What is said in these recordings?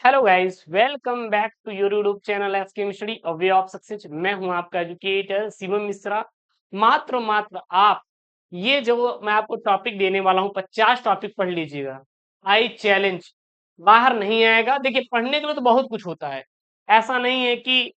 Hello guys, welcome back to your YouTube channel S K study a way of success. मैं हूं आपका educator Shivam Mishra. मात्र आप ये जो मैं आपको टॉपिक देने वाला हूं 50 टॉपिक पढ़ लीजिएगा। आई चैलेंज बाहर नहीं आएगा। देखिए, पढ़ने के लिए तो बहुत कुछ होता है। ऐसा नहीं है कि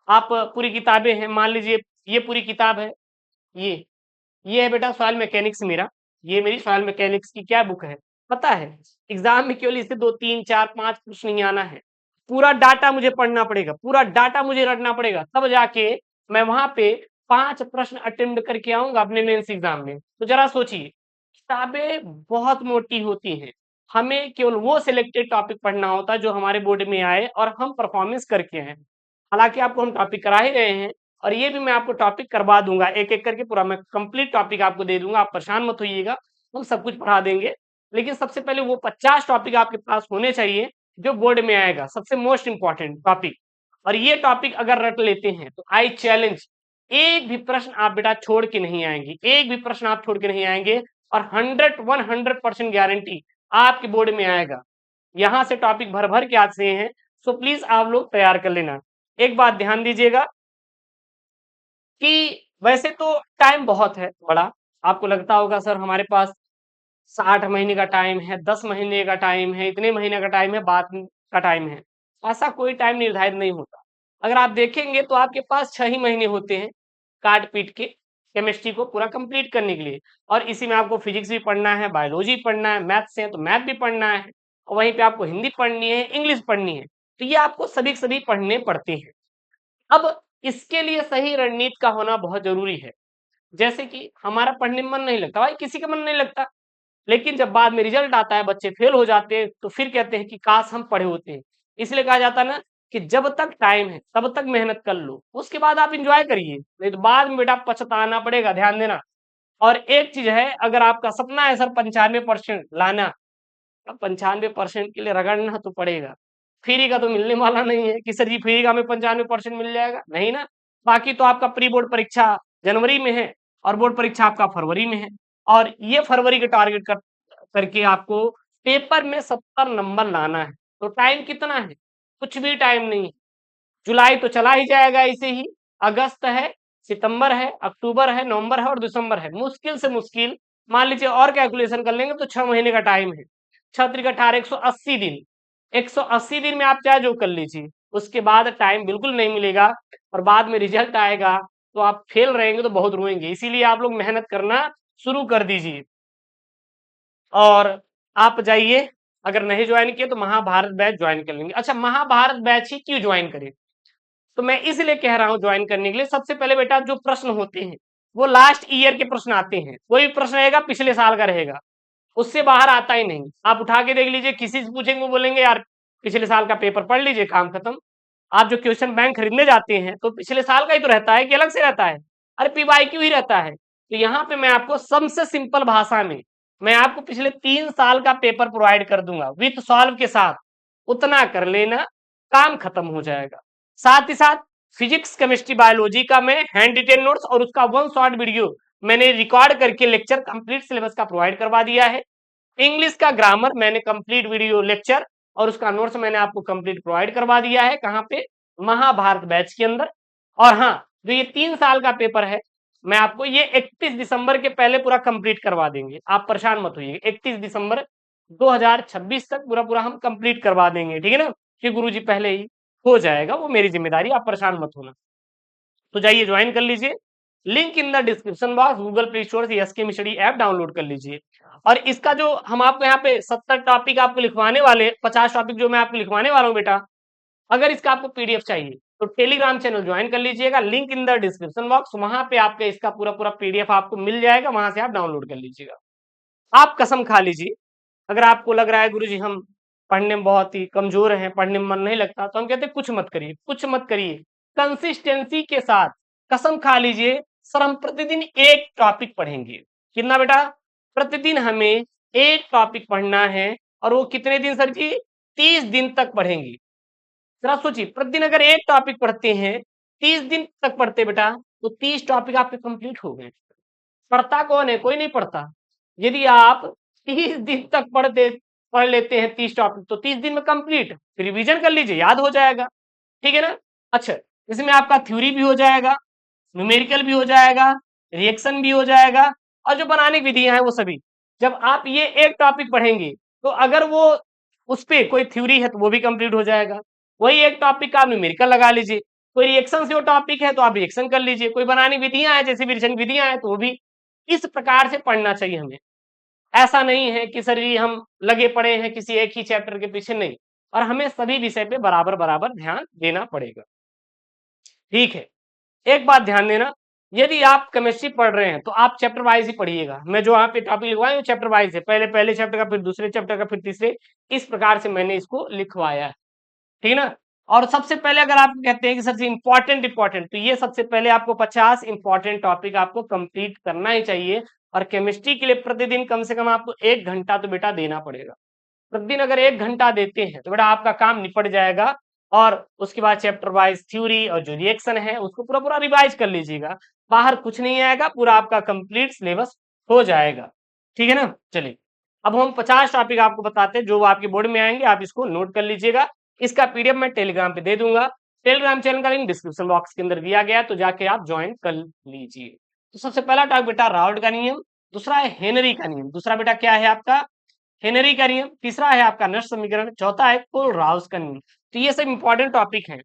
आप पूरी किताबें हैं। मान लीजिए ये पूरी किताब है। ये ये है बेटा सॉइल मैकेनिक्स मेरा। ये मेरी सॉइल मैकेनिक्स की क्या बुक है पता है। एग्जाम में केवल इससे 2 3 4 5 प्रश्न नहीं आना है। पूरा डाटा मुझे पढ़ना पड़ेगा, पूरा डाटा मुझे रटना पड़ेगा, तब जाके मैं वहां पे 5 प्रश्न अटेम्प्ट करके आऊंगा अपने मेंस एग्जाम में। तो जरा सोचिए, किताबें बहुत मोटी होती हैं। हमें केवल वो सिलेक्टेड टॉपिक पढ़ना होता है जो हमारे बोर्ड में आए और हम परफॉर्मेंस करके आए। हालांकि आपको हम टॉपिक करा ही रहे हैं, और ये भी मैं आपको टॉपिक करवा दूंगा एक एक करके। पूरा मैं कंप्लीट टॉपिक आपको दे दूंगा, आप परेशान मत होइएगा, हम सब कुछ पढ़ा देंगे। लेकिन सबसे पहले वो 50 टॉपिक आपके पास होने चाहिए जो बोर्ड में आएगा, सबसे मोस्ट इंपॉर्टेंट टॉपिक। और ये टॉपिक अगर रट लेते हैं तो आई चैलेंज एक भी प्रश्न आप बेटा छोड़ के नहीं आएंगे, एक भी प्रश्न आप छोड़ के नहीं आएंगे। और 100% गारंटी आपके बोर्ड में आएगा। यहां से टॉपिक भर भर के आते हैं। सो प्लीज आप लोग तैयार कर लेना। एक बात ध्यान दीजिएगा कि वैसे तो टाइम बहुत है बड़ा। आपको लगता होगा सर हमारे पास 60 महीने का टाइम है, 10 महीने का टाइम है, इतने महीने का टाइम है, बाद का टाइम है। ऐसा कोई टाइम निर्धारित नहीं होता। अगर आप देखेंगे तो आपके पास 6 ही महीने होते हैं काट पीट के केमिस्ट्री को पूरा कंप्लीट करने के लिए। और इसी में आपको फिजिक्स भी पढ़ना है, बायोलॉजी पढ़ना है, मैथ्स है तो मैथ भी पढ़ना है, और वहीं पे आपको हिंदी पढ़नी है, इंग्लिश पढ़नी है। तो ये आपको सभी के सभी पढ़ने पड़ते हैं। अब इसके लिए सही रणनीति का होना बहुत जरूरी है। जैसे कि हमारा पढ़ने में मन नहीं लगता, भाई किसी का मन नहीं लगता। लेकिन जब बाद में रिजल्ट आता है, बच्चे फेल हो जाते हैं, तो फिर कहते हैं कि काश हम पढ़े होते हैं। इसलिए कहा जाता है ना कि जब तक टाइम है तब तक मेहनत कर लो, उसके बाद आप इंजॉय करिए, नहीं तो बाद में बेटा पछताना पड़ेगा, ध्यान देना। और एक चीज है, अगर आपका सपना है सर 95% लाना, अब 95% के लिए रगड़ना तो पड़ेगा। फ्री का तो मिलने वाला नहीं है कि सर जी फ्री का हमें 95% मिल जाएगा, नहीं ना। बाकी तो आपका प्री बोर्ड परीक्षा जनवरी में है, और बोर्ड परीक्षा आपका फरवरी में है। और ये फरवरी के टारगेट करके आपको पेपर में 70 नंबर लाना है। तो टाइम कितना है? कुछ भी टाइम नहीं है। जुलाई तो चला ही जाएगा ऐसे ही, अगस्त है, सितंबर है, अक्टूबर है, नवंबर है और दिसंबर है। मुश्किल से मुश्किल मान लीजिए और कैलकुलेशन कर लेंगे तो 6 महीने का टाइम है। 6 × 18 180 दिन। 180 दिन में आप चाहे जो कर लीजिए, उसके बाद टाइम बिल्कुल नहीं मिलेगा। और बाद में रिजल्ट आएगा तो आप फेल रहेंगे तो बहुत रोएंगे। इसीलिए आप लोग मेहनत करना शुरू कर दीजिए। और आप जाइए, अगर नहीं ज्वाइन किए तो महाभारत बैच ज्वाइन कर लेंगे। अच्छा, महाभारत बैच ही क्यों ज्वाइन करें? तो मैं इसलिए कह रहा हूं ज्वाइन करने के लिए। सबसे पहले बेटा जो प्रश्न होते हैं वो लास्ट ईयर के प्रश्न आते हैं। कोई भी प्रश्न रहेगा पिछले साल का रहेगा, उससे बाहर आता ही नहीं। आप उठा के देख लीजिए, किसी से पूछेंगे वो बोलेंगे यार पिछले साल का पेपर पढ़ लीजिए, काम खत्म। आप जो क्वेश्चन बैंक खरीदने जाते हैं तो पिछले साल का ही तो रहता है कि अलग से रहता है? अरे पीवाईक्यू ही रहता है। तो यहाँ पे मैं आपको सबसे सिंपल भाषा में मैं आपको पिछले 3 साल का पेपर प्रोवाइड कर दूंगा विथ सॉल्व के साथ। उतना कर लेना, काम खत्म हो जाएगा। साथ ही साथ फिजिक्स केमिस्ट्री बायोलॉजी का मैं हैंड रिटेन नोट्स और उसका 1 शॉर्ट वीडियो मैंने रिकॉर्ड करके लेक्चर कंप्लीट सिलेबस का प्रोवाइड करवा दिया है। इंग्लिश का ग्रामर मैंने कंप्लीट वीडियो लेक्चर और उसका नोट्स मैंने आपको कंप्लीट प्रोवाइड करवा दिया है। कहाँ पे? महाभारत बैच के अंदर। और हाँ, जो ये 3 साल का पेपर है, मैं आपको ये 31 दिसंबर के पहले पूरा कंप्लीट करवा देंगे। आप परेशान मत होइए, 31 दिसंबर 2026 तक पूरा पूरा हम कंप्लीट करवा देंगे, ठीक है ना। कि गुरुजी पहले ही हो जाएगा, वो मेरी जिम्मेदारी, आप परेशान मत होना। तो जाइए ज्वाइन कर लीजिए। Link in the description box, Google play store से एसके मिस्टडी ऐप डाउनलोड कर लीजिए। और इसका जो हम आपको यहाँ पे 70 टॉपिक आपको लिखवाने वाले, 50 टॉपिक जो मैं आपको लिखवाने वाला हूँ बेटा, अगर इसका आपको पीडीएफ चाहिए तो टेलीग्राम चैनल ज्वाइन कर लीजिएगा। Link in the description box, वहां पे आपके इसका पूरा पूरा पीडीएफ आपको मिल जाएगा, वहां से आप डाउनलोड कर लीजिएगा। आप कसम खा लीजिए, अगर आपको लग रहा है गुरुजी हम पढ़ने में बहुत ही कमजोर हैं, पढ़ने में मन नहीं लगता, तो हम कहते हैं कुछ मत करिए, कुछ मत करिए। कंसिस्टेंसी के साथ कसम खा लीजिए, सर हम प्रतिदिन एक टॉपिक पढ़ेंगे। कितना बेटा? प्रतिदिन हमें एक टॉपिक पढ़ना है। और वो कितने दिन सर जी? 30 दिन तक पढ़ेंगे। जरा सोचिए, प्रतिदिन अगर एक टॉपिक पढ़ते हैं, 30 दिन तक पढ़ते बेटा, तो 30 टॉपिक आपके कंप्लीट हो गए। पढ़ता कौन है? कोई नहीं पढ़ता। यदि आप 30 दिन तक पढ़ते पढ़ लेते हैं 30 टॉपिक, तो 30 दिन में कंप्लीट, फिर रिवीजन कर लीजिए, याद हो जाएगा। ठीक है ना। अच्छा, इसमें आपका थ्योरी भी हो जाएगा, न्यूमेरिकल भी हो जाएगा, रिएक्शन भी हो जाएगा, और जो बनाने की विधियां हैं वो सभी। जब आप ये एक टॉपिक पढ़ेंगे तो अगर वो उस पे कोई थ्योरी है तो वो भी कंप्लीट हो जाएगा। वही एक टॉपिक का आप न्यूमेरिकल लगा लीजिए, कोई रिएक्शन से वो टॉपिक है तो आप रिएक्शन कर लीजिए, कोई बनाने की विधियां हैं जैसे रिएक्शन विधियां हैं तो वो भी। इस प्रकार से पढ़ना चाहिए हमें। ऐसा नहीं है कि सर जी हम लगे पड़े हैं किसी एक ही चैप्टर के पीछे, नहीं। और हमें सभी विषय पे बराबर बराबर ध्यान देना पड़ेगा। ठीक है। एक बात ध्यान देना, यदि आप केमिस्ट्री पढ़ रहे हैं तो आप चैप्टर वाइज ही पढ़िएगा। मैं जो यहाँ पे टॉपिक लिखवाया चैप्टर वाइज है, पहले पहले चैप्टर का, फिर दूसरे चैप्टर का, फिर तीसरे, इस प्रकार से मैंने इसको लिखवाया है। ठीक है ना। और सबसे पहले अगर आप कहते हैं कि सर जी इंपॉर्टेंट इंपॉर्टेंट, तो ये सबसे पहले आपको 50 इंपॉर्टेंट टॉपिक आपको कंप्लीट करना ही चाहिए। और केमिस्ट्री के लिए प्रतिदिन कम से कम आपको 1 घंटा तो बेटा देना पड़ेगा। प्रतिदिन अगर 1 घंटा देते हैं तो बेटा आपका काम निपट जाएगा। और उसके बाद चैप्टर वाइज थ्योरी और जो रिएक्शन है उसको पूरा पूरा रिवाइज कर लीजिएगा। बाहर कुछ नहीं आएगा, पूरा आपका कंप्लीट सिलेबस हो जाएगा। ठीक है ना। चलिए, अब हम 50 टॉपिक आपको बताते हैं जो आपके बोर्ड में आएंगे, आप इसको नोट कर लीजिएगा। इसका पीडीएफ मैं टेलीग्राम पे दे दूंगा। टेलीग्राम चैनल का लिंक डिस्क्रिप्शन बॉक्स के अंदर दिया गया है, तो जाके आप ज्वाइन कर लीजिए। तो सबसे पहला टॉपिक बेटा राउल्ट का नियम, दूसरा है हेनरी का नियम, दूसरा बेटा क्या है आपका हेनरी का नियम, तीसरा है आपका नर्स समीकरण, चौथा है कोलराउस का नियम। तो ये सब इंपॉर्टेंट टॉपिक हैं।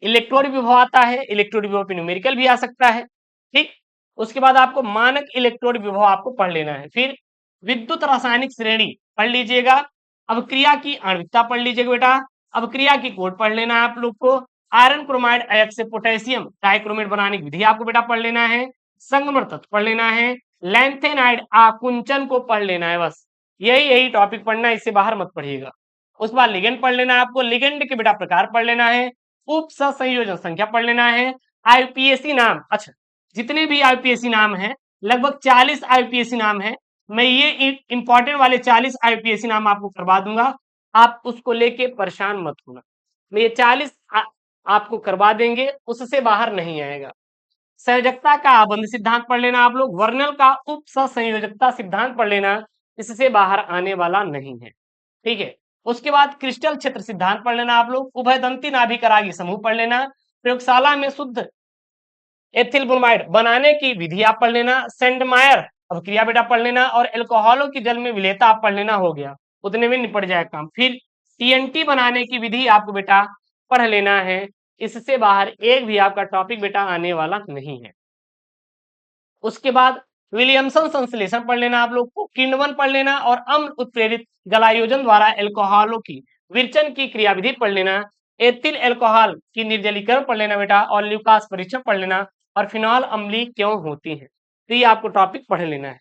इलेक्ट्रोड विभव आता है, इलेक्ट्रोड विभव पे न्यूमेरिकल भी आ सकता है। ठीक। उसके बाद आपको मानक इलेक्ट्रोड विभव आपको पढ़ लेना है। फिर विद्युत रासायनिक श्रेणी पढ़ लीजिएगा। अब क्रिया की आणविकता पढ़ लीजिएगा बेटा। अब क्रिया की कोड पढ़ लेना है आप लोग को। आयरन क्रोमाइड अयस्क से पोटेशियम डाइक्रोमेट बनाने की विधि आपको बेटा पढ़ लेना है। संगमर तत्व पढ़ लेना है। लैंथेनाइड आकुंचन को पढ़ लेना है, बस यही यही टॉपिक पढ़ना है, इससे बाहर मत पढ़िएगा। उसके बाद लिगेंड पढ़ लेना है आपको, लिगेंड के बेटा प्रकार पढ़ लेना है। उप संयोजन संख्या पढ़ लेना है। आईपीएसी नाम, अच्छा जितने भी आईपीएसी नाम है, लगभग 40 आईपीएसी नाम है। मैं ये इंपॉर्टेंट वाले 40 आईपीएसी नाम आपको करवा दूंगा, आप उसको लेके परेशान मत होना। मैं ये 40 आपको करवा देंगे, उससे बाहर नहीं आएगा। संयोजकता का आबंध सिद्धांत पढ़ लेना आप लोग, वर्नल का उप संयोजकता सिद्धांत पढ़ लेना, इससे बाहर आने वाला नहीं है। ठीक है। उसके बाद क्रिस्टल क्षेत्र सिद्धांत पढ़ लेना आप लोग, उभयदंती नाभिक रागी समूह पढ़ लेना, प्रयोगशाला में शुद्ध एथिल ब्रोमाइड बनाने की विधि आप पढ़ लेना, सेंडमायर अभिक्रिया बेटा पढ़ लेना, और एल्कोहलों की जल में विलेयता आप पढ़ लेना, हो गया, उतने में निपट जाए काम। फिर टीएनटी बनाने की विधि आपको बेटा पढ़ लेना है। इससे बाहर एक भी आपका टॉपिक बेटा आने वाला नहीं है। उसके बाद विलियमसन संश्लेषण पढ़ लेना आप लोग को, किण्वन पढ़ लेना, और अम्ल उत्प्रेरित गलायोजन द्वारा एल्कोहलों की विरचन की क्रियाविधि पढ़ लेना, एथिल एल्कोहल की निर्जलीकरण पढ़ लेना बेटा, और ल्यूकास परीक्षण पढ़ लेना, और फिनॉल अम्लीय क्यों होती है, तो ये आपको टॉपिक पढ़ लेना है।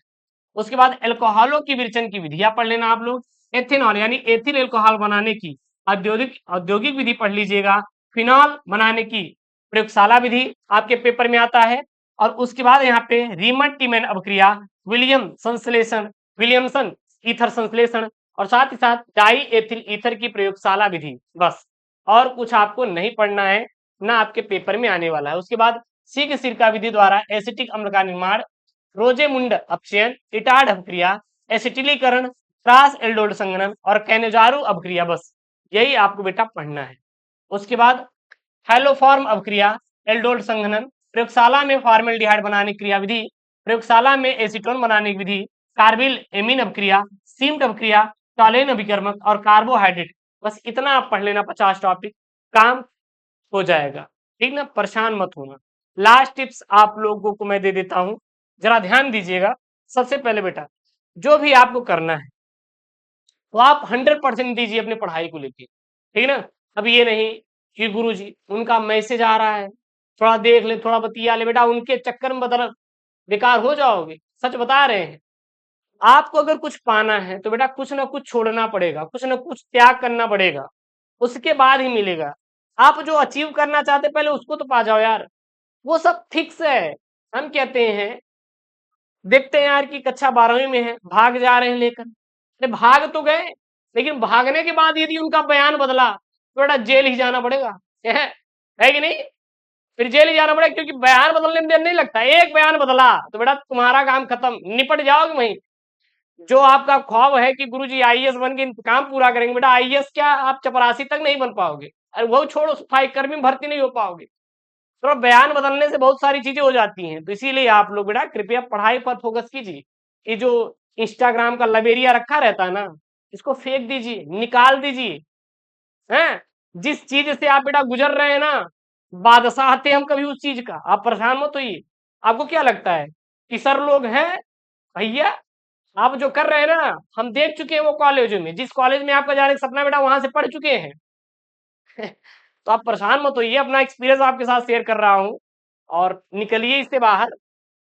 उसके बाद एल्कोहलों की विरचन की विधियां पढ़ लेना आप लोग, एथेनॉल यानी एथिल एल्कोहल बनाने की औद्योगिक विधि पढ़ लीजिएगा, फिनॉल बनाने की प्रयोगशाला विधि आपके पेपर में आता है। और उसके बाद यहाँ पे रीमन टीमैन अभिक्रिया, विलियमसन ईथर संश्लेषण, और साथ ही साथ डाई एथिल ईथर की प्रयोगशाला विधि, बस और कुछ आपको नहीं पढ़ना है, ना आपके पेपर में आने वाला है। उसके बाद सिग सिरका विधि द्वारा एसिटिक अम्ल का निर्माण, रोजेमुंड अपचयन, इटार्ड अभिक्रिया, एसिटिलीकरण, त्रास एल्डोड संघनन, और कैनेजारू अभिक्रिया, बस यही आपको बेटा पढ़ना है। उसके बाद हैलोफॉर्म अभिक्रिया, एल्डोड संघनन, प्रयोगशाला में फॉर्मेल्डिहाइड बनाने की क्रियाविधि, प्रयोगशाला में एसीटोन बनाने की विधि, कार्बिल एमीन अभिक्रिया, सीम्ट अभिक्रिया, टॉलेन अभिकर्मक, और कार्बोहाइड्रेट, बस इतना आप पढ़ लेना। 50 टॉपिक काम हो जाएगा। ठीक ना, परेशान मत होना। लास्ट टिप्स आप लोगों को मैं दे देता हूं, जरा ध्यान दीजिएगा। सबसे पहले बेटा जो भी आपको करना है तो आप 100% दीजिए अपनी पढ़ाई को लेके। ठीक ना। अब ये नहीं कि गुरुजी उनका मैसेज आ रहा है, थोड़ा देख ले, थोड़ा बतिया ले, बेटा उनके चक्कर में बदल बेकार हो जाओगे। सच बता रहे हैं। आपको अगर कुछ पाना है तो बेटा कुछ ना कुछ छोड़ना पड़ेगा, कुछ ना कुछ त्याग करना पड़ेगा, उसके बाद ही मिलेगा। आप जो अचीव करना चाहते पहले उसको तो पा जाओ यार, वो सब फिक्स है। हम कहते हैं, देखते हैं यार कि कक्षा 12वीं में है, भाग जा रहे हैं लेकर, अरे भाग तो गए, लेकिन भागने के बाद यदि उनका बयान बदला तो बेटा जेल ही जाना पड़ेगा, है कि नहीं। फिर जेल ही जाना पड़ेगा, क्योंकि बयान बदलने में देर नहीं लगता। एक बयान बदला तो बेटा तुम्हारा काम खत्म, निपट जाओगे वहीं। जो आपका ख्वाब है कि गुरुजी आईएएस बन के काम पूरा करेंगे, बेटा आईएएस क्या, आप चपरासी तक नहीं बन पाओगे। अरे वो छोड़ो, सफाई कर्मी में भर्ती नहीं हो पाओगे। तो बयान बदलने से बहुत सारी चीजें हो जाती हैं, तो इसीलिए आप लोग बेटा कृपया पढ़ाई पर फोकस कीजिए। ये जो इंस्टाग्राम का लबेरिया रखा रहता है ना, इसको फेंक दीजिए, निकाल दीजिए। हैं, जिस चीज से आप बेटा गुजर रहे हैं ना, बादशाह थे हम कभी उस चीज का, आप परेशान मत होइए। आपको क्या लगता है कि सर लोग हैं भैया, आप जो कर रहे हैं ना, हम देख चुके हैं वो कॉलेजों में, जिस कॉलेज में आपका जाने का सपना बेटा वहां से पढ़ चुके हैं। तो आप परेशान मत होइए, अपना एक्सपीरियंस आपके साथ शेयर कर रहा हूँ, और निकलिए इससे बाहर,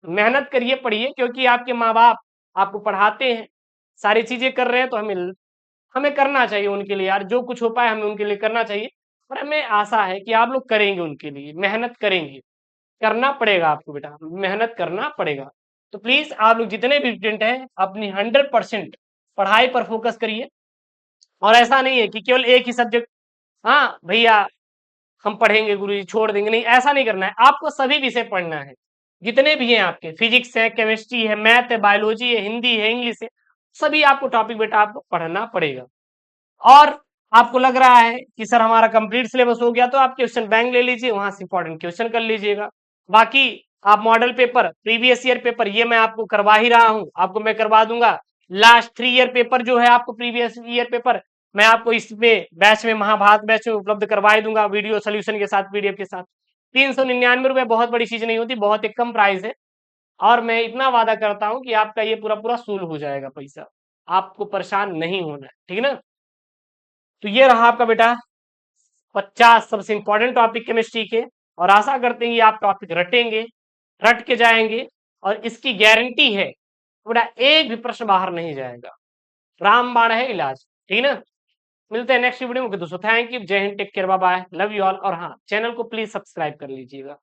मेहनत करिए, पढ़िए, क्योंकि आपके माँ बाप आपको पढ़ाते हैं, सारी चीजें कर रहे हैं, तो हमें हमें करना चाहिए उनके लिए यार, जो कुछ हो पाए हमें उनके लिए करना चाहिए। और हमें आशा है कि आप लोग करेंगे, उनके लिए मेहनत करेंगे, करना पड़ेगा आपको बेटा, मेहनत करना पड़ेगा। तो प्लीज आप लोग जितने भी स्टूडेंट हैं अपनी 100% पढ़ाई पर फोकस करिए। और ऐसा नहीं है कि केवल एक ही सब्जेक्ट, हाँ भैया हम पढ़ेंगे गुरुजी छोड़ देंगे, नहीं, ऐसा नहीं करना है, आपको सभी विषय पढ़ना है, जितने भी हैं आपके, फिजिक्स है, केमिस्ट्री है, मैथ है, बायोलॉजी है, हिंदी है, इंग्लिश है, सभी आपको टॉपिक बेटा आपको पढ़ना पड़ेगा। और आपको लग रहा है कि सर हमारा कंप्लीट सिलेबस हो गया, तो आप क्वेश्चन बैंक ले लीजिए, वहां से इंपॉर्टेंट क्वेश्चन कर लीजिएगा। बाकी आप model paper, previous year paper, ये मैं आपको करवा ही रहा हूं, आपको मैं करवा दूंगा। लास्ट 3 ईयर पेपर जो है आपको, प्रीवियस ईयर पेपर, मैं आपको इसमें बैच में, महाभारत बैच में उपलब्ध करवा ही दूंगा, वीडियो सोल्यूशन के साथ, पीडीएफ के साथ। 399 रुपए बहुत बड़ी चीज नहीं होती, बहुत एक कम प्राइस है। और मैं इतना वादा करता हूं कि आपका ये पूरा पूरा सूल हो जाएगा पैसा, आपको परेशान नहीं होना है, ठीक है ना। तो ये रहा आपका बेटा 50 सबसे इंपॉर्टेंट टॉपिक केमिस्ट्री के, और आशा करते हैं कि आप टॉपिक रटेंगे, रट के जाएंगे, और इसकी गारंटी है बेटा एक भी प्रश्न बाहर नहीं जाएगा, रामबाण है इलाज, ठीक है ना। मिलते हैं नेक्स्ट वीडियो में दोस्तों, थैंक यू, जय Hind, take care, bye bye, love you all. और हाँ, चैनल को प्लीज सब्सक्राइब कर लीजिएगा।